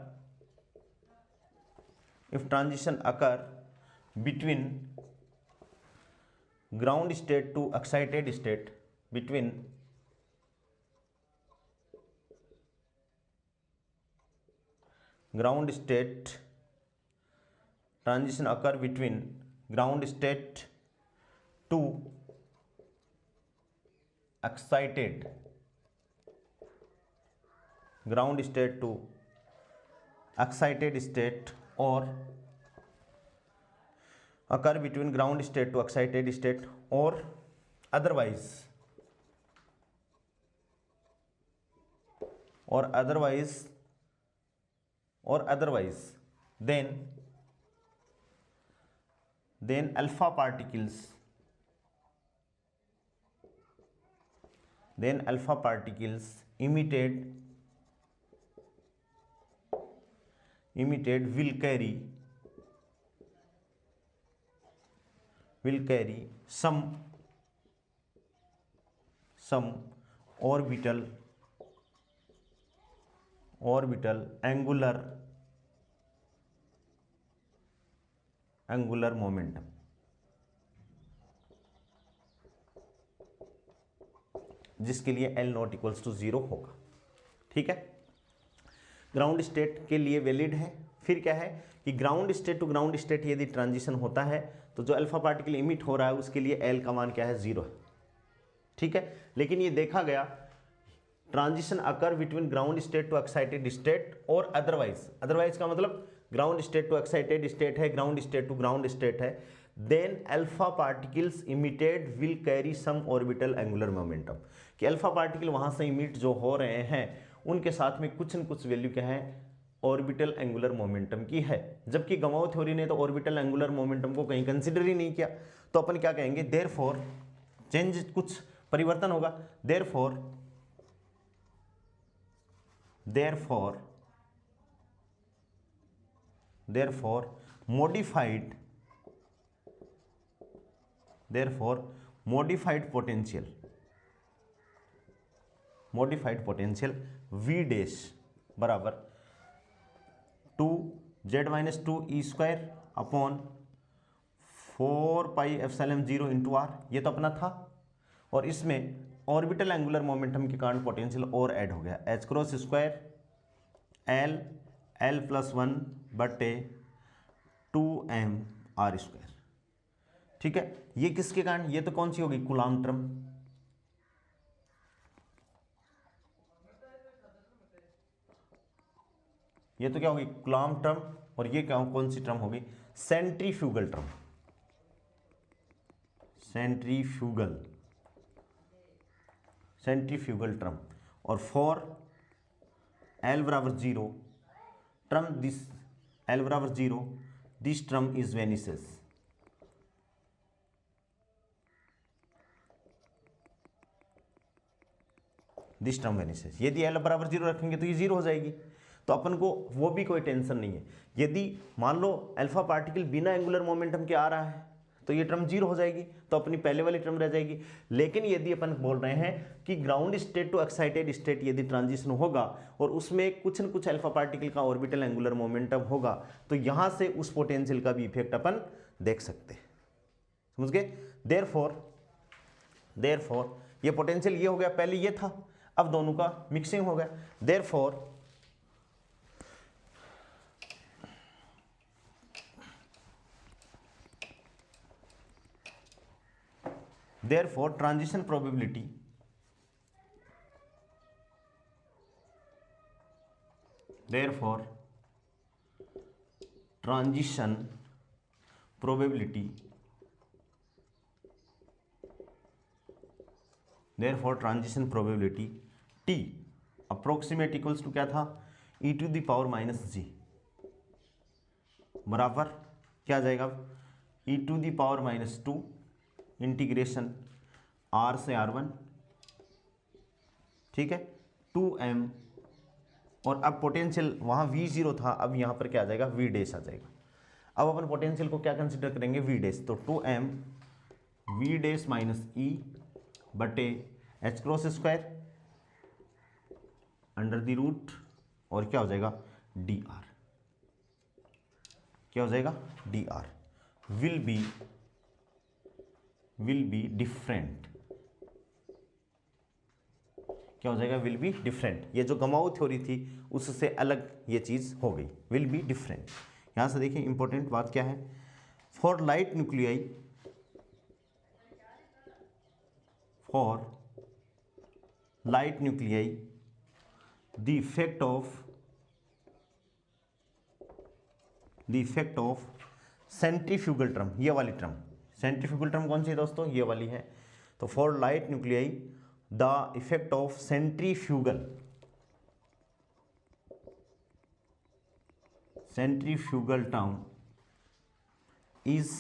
between ground state to excited state, transition occur between ground state to excited state or occur between ground state to excited state or otherwise then alpha particles then alpha particles emitted will carry some orbital angular momentum, जिसके लिए L नॉट इक्वल्स टू 0 होगा। ठीक है, ग्राउंड स्टेट के लिए वैलिड है। फिर क्या है कि ground state to ground state यदि ट्रांजिशन होता है तो जो अल्फा पार्टिकल इमिट हो रहा है उसके लिए L का मान क्या है, 0 है। ठीक है, लेकिन ये देखा गया transition occur between ground state to excited state और अदरवाइज का मतलब ground state to excited state है, ground state to ground state है, then alpha particles emitted will carry some orbital angular momentum, कि अल्फा पार्टिकल वहां से इमिट जो हो रहे हैं उनके साथ में कुछ न कुछ वैल्यू क्या है, ऑर्बिटल एंगुलर मोमेंटम की है। जबकि गमाओ थ्योरी ने तो ऑर्बिटल एंगुलर मोमेंटम को कहीं कंसिडर ही नहीं किया, तो अपन क्या कहेंगे, देयरफॉर चेंज, कुछ परिवर्तन होगा, therefore modified potential V dash बराबर 2z-2 E² upon 4πε0 into are, ये तो अपना था। और इसमें ऑर्बिटल एंगुलर मोमेंटम के कारण पोटेंशियल और ऐड हो गया, h क्रॉस स्क्वायर l+1 बटे 2m r²। ठीक है, ये किसके कारण, ये तो कौन सी होगी, कूलाम्ब टर्म। ये तो क्या होगी, कूलाम्ब टर्म, और ये क्या कौन सी टर्म होगी, सेंट्रीफ्यूगल टर्म, सेंट्रीफ्यूगल टर्म। और फॉर L बराबर 0 टर्म दिस L बराबर 0 this term is vanishes. This term vanishes, यदि L बराबर 0 रखेंगे तो ये 0 हो जाएगी, तो अपन को वो भी कोई टेंशन नहीं है। यदि मान लो अल्फा पार्टिकल बिना एंगुलर मोमेंटम के आ रहा है तो ये टर्म 0 हो जाएगी, तो अपनी पहले वाली टर्म रह जाएगी। लेकिन यदि अपन बोल रहे हैं कि ground state to excited state यदि ट्रांजिशन होगा और उसमें कुछ न कुछ अल्फा पार्टिकल का ऑर्बिटल एंगुलर मोमेंटम होगा, तो यहां से उस पोटेंशियल का भी इफेक्ट अपन देख सकते हैं। समझ गए, देयरफॉर ये पोटेंशियल ये हो गया, पहले ये था, अब दोनों का मिक्सिंग हो गया। Therefore transition probability T approximate equals to क्या था, e⁻⁻g बराबर क्या आ जाएगा, e⁻⁻2 इंटीग्रेशन r से r1, ठीक है, 2m। और अब पोटेंशियल वहाँ V0 था, अब यहाँ पर क्या आ जाएगा, V डैश आ जाएगा। अब अपन पोटेंशियल को क्या कंसिडर करेंगे, V डैश, तो 2m V dash minus E बटे h cross square under the root, और क्या हो जाएगा, dr, क्या हो जाएगा, dr विल बी डिफरेंट, क्या हो जाएगा, विल बी डिफरेंट। ये जो गमाओ थ्योरी थी उससे अलग ये चीज हो गई, विल बी डिफरेंट। यहां से देखिए इंपॉर्टेंट बात क्या है, for light nuclei the effect of centrifugal term, ये वाली टर्म, सेंट्रीफ्यूगल टर्म कौन सी है दोस्तों, ये वाली है। तो for light nuclei the effect of centrifugal term is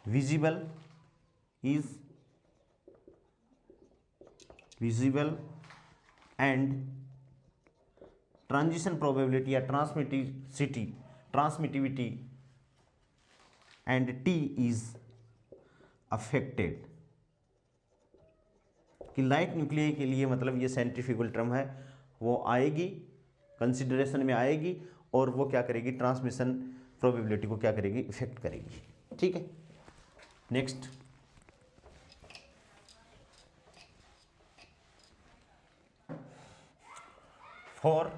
visible visible and transition probability या transmittivity and T is affected, कि लाइट न्यूक्लियाई के लिए मतलब ये सेंट्रीफ्यूगल टर्म है वो आएगी, कंसिडरेशन में आएगी और वो क्या करेगी, ट्रांसमिशन प्रोबेबिलिटी को क्या करेगी, इफेक्ट करेगी। ठीक है, next for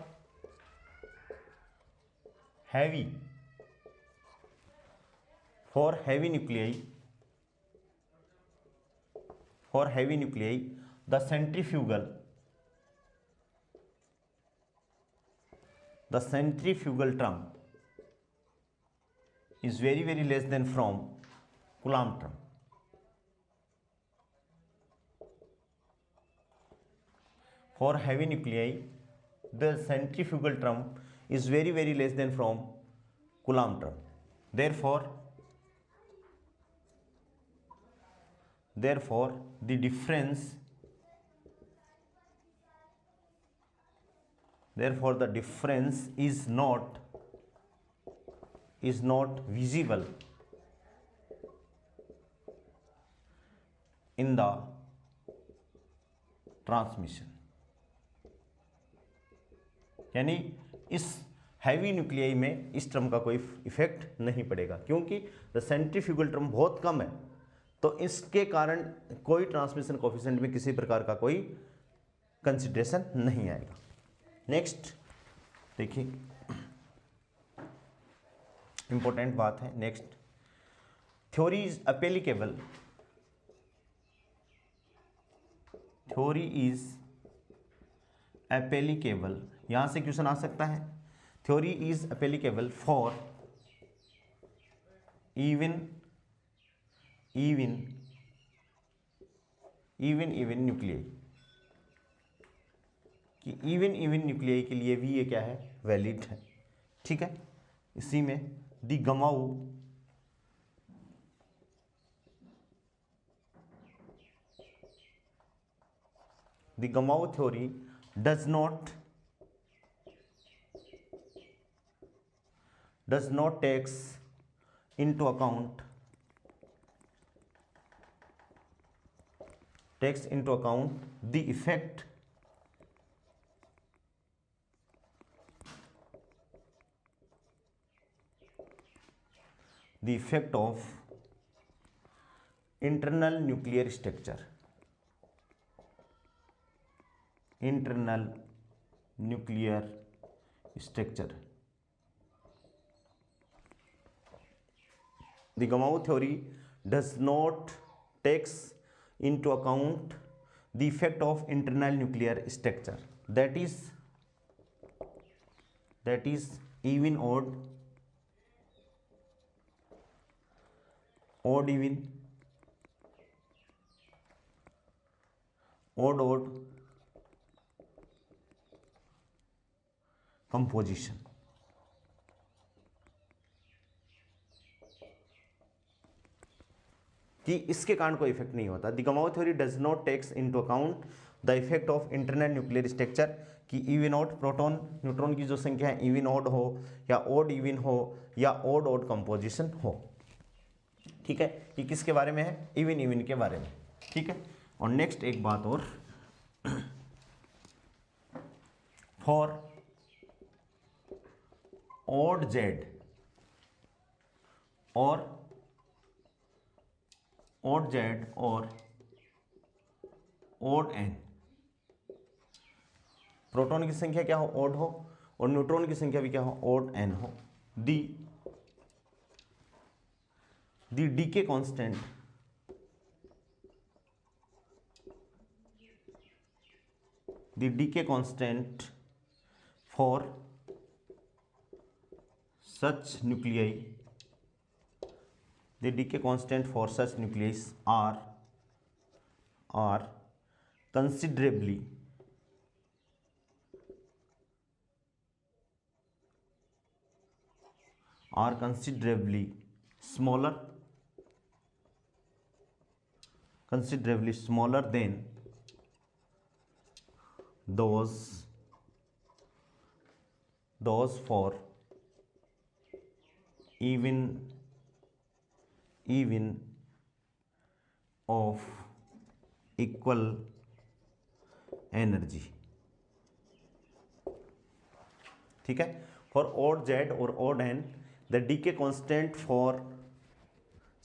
heavy nuclei, the centrifugal term is very less than from Coulomb term. For heavy nuclei, the centrifugal term is very less than from Coulomb term. Therefore the difference is not visible in the transmission, यानी इस हैवी न्यूक्लियाई में इस टर्म का कोई इफेक्ट नहीं पड़ेगा, क्योंकि द सेंट्रीफ्यूगल टर्म बहुत कम है, तो इसके कारण कोई ट्रांसमिशन कोफिशिएंट में किसी प्रकार का कोई कंसिडरेशन नहीं आएगा। नेक्स्ट देखिए, इंपॉर्टेंट बात है नेक्स्ट, थ्योरी इज एप्लीकेबल, यहां से क्वेश्चन आ सकता है। Theory is applicable for even nuclei, कि इवन न्यूक्लियाई के लिए भी ये क्या है, वैलिड है। ठीक है, इसी में दी Gamow theory does not takes into account the effect of internal nuclear structure, The Gamow theory does not takes into account the effect of internal nuclear structure, that is even, odd even, odd composition। कि इसके कारण कोई इफेक्ट नहीं होता। The Gamow theory does not takes into account the effect of internal nuclear structure, कि इवन ऑड प्रोटॉन न्यूट्रॉन की जो संख्या है इवन ऑड हो या ऑड इवन हो या ऑड कंपोजिशन हो। ठीक है, ये किसके बारे में है, इवन के बारे में। ठीक है, और नेक्स्ट एक बात और, फॉर ऑड जेड और ऑड एन, प्रोटॉन की संख्या क्या हो, ऑड हो, और न्यूट्रॉन की संख्या भी क्या हो, ऑड एन हो। The decay constant for such nuclei, the decay constant for such nuclei are considerably smaller than those for even of equal energy। ठीक है, फॉर odd Z और odd N the decay constant for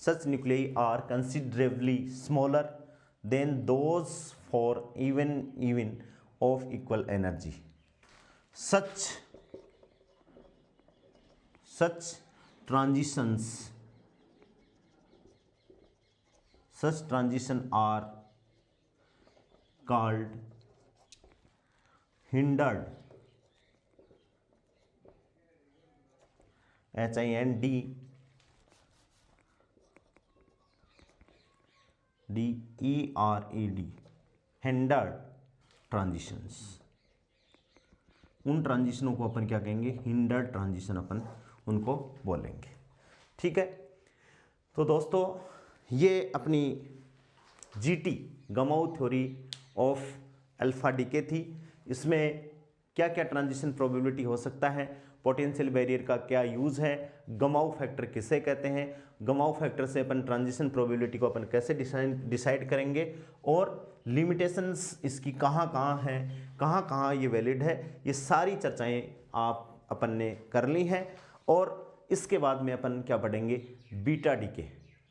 such nuclei are considerably smaller than those for even of equal energy। such transitions are called hindered hindered transitions. उन ट्रांजिशनों को अपन क्या कहेंगे, हिंडर्ड ट्रांजिशन अपन उनको बोलेंगे। ठीक है, तो दोस्तों ये अपनी GT Gamow theory of alpha decay थी। इसमें क्या क्या ट्रांजिशन प्रोबेबिलिटी हो सकता है, पोटेंशियल बैरियर का क्या यूज़ है, गमाउ फैक्टर किसे कहते हैं, गमाउ फैक्टर से अपन ट्रांजिशन प्रोबेबिलिटी को अपन कैसे डिसाइड करेंगे, और लिमिटेशंस इसकी कहाँ कहाँ हैं, कहाँ कहाँ ये वैलिड है, ये सारी चर्चाएं आप अपन ने कर ली हैं। और इसके बाद में अपन क्या पढ़ेंगे, बीटा डीके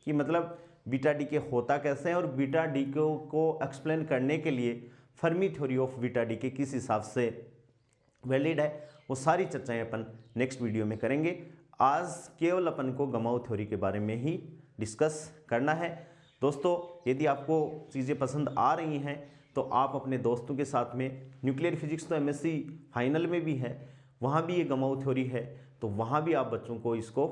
कि मतलब बीटा डीके होता कैसे है, और बीटा डीके को एक्सप्लेन करने के लिए Fermi theory of beta decay किस हिसाब से वैलिड है, वो सारी चर्चाएं अपन नेक्स्ट वीडियो में करेंगे। आज केवल अपन को गमाउ थ्योरी के बारे में ही डिस्कस करना है। दोस्तों यदि आपको चीज़ें पसंद आ रही हैं तो आप अपने दोस्तों के साथ में, न्यूक्लियर फिजिक्स तो एमएससी फाइनल में भी है, वहाँ भी ये गमाउ थ्योरी है, तो वहाँ भी आप बच्चों को इसको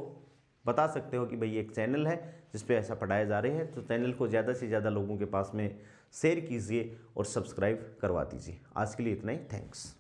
बता सकते हो कि भाई एक चैनल है जिस पे ऐसा पढ़ाया जा रहे हैं। तो चैनल को ज़्यादा से ज़्यादा लोगों के पास में शेयर कीजिए और सब्सक्राइब करवा दीजिए। आज के लिए इतना ही, थैंक्स।